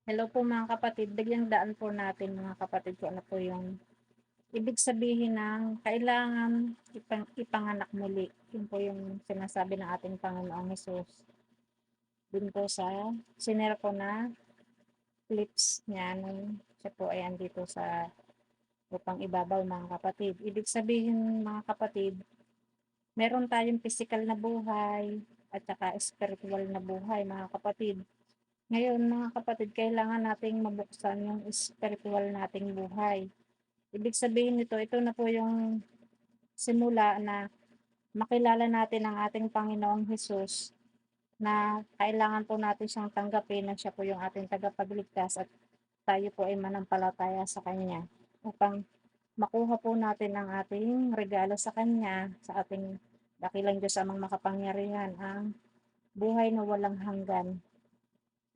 Hello po mga kapatid, bigyang daan po natin mga kapatid kung ano po yung ibig sabihin ng kailangan ipanganak muli. Yun po yung sinasabi ng ating Panginoong Hesus. Dun po sa sinare ko na clips niya nung siya po ay andito sa upang ibabaw mga kapatid. Ibig sabihin mga kapatid, meron tayong physical na buhay at saka spiritual na buhay mga kapatid. Ngayon mga kapatid, kailangan nating mabuksan yung spiritual nating buhay. Ibig sabihin nito, ito na po yung simula na makilala natin ang ating Panginoong Hesus na kailangan po natin siyang tanggapin na siya po yung ating tagapagligtas at tayo po ay manampalataya sa Kanya upang makuha po natin ang ating regalo sa Kanya, sa ating dakilang Diyos amang makapangyarihan, ang buhay na walang hanggan.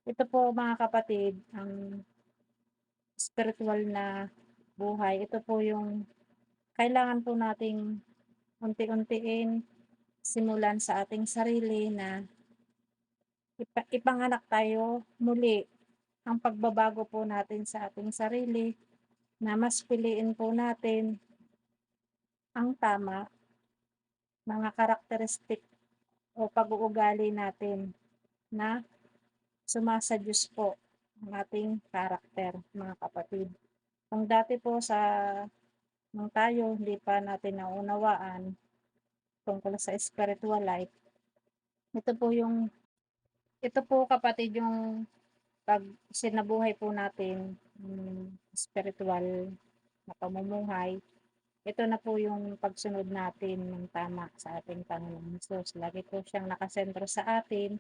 Ito po mga kapatid, ang spiritual na buhay, ito po yung kailangan po nating unti-untiin, simulan sa ating sarili na ipanganak tayo muli. Ang pagbabago po natin sa ating sarili na mas piliin po natin ang tama, mga karakteristik o pag-uugali natin na sumasadyos po ang ating karakter, mga kapatid. Kung dati po nung tayo hindi pa natin naunawaan tungkol sa spiritual life, ito po yung ito po kapatid yung 'pag sinabuhay po natin spiritual na pamumuhay, ito na po yung pagsunod natin ng tama sa ating Panginoong Hesus. Lagi po siyang nakasentro sa atin,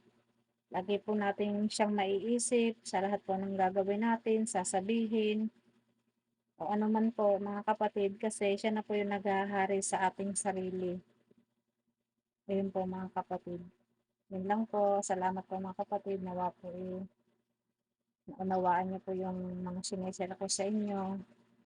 lagi po natin siyang maiisip sa lahat po ng gagawin natin, sasabihin, o ano man po mga kapatid, kasi siya na po yung naghahari sa ating sarili. Ayun po mga kapatid. Yun lang po, salamat po mga kapatid, nawa po, naunawaan niyo po yung mga shine ko sa inyo.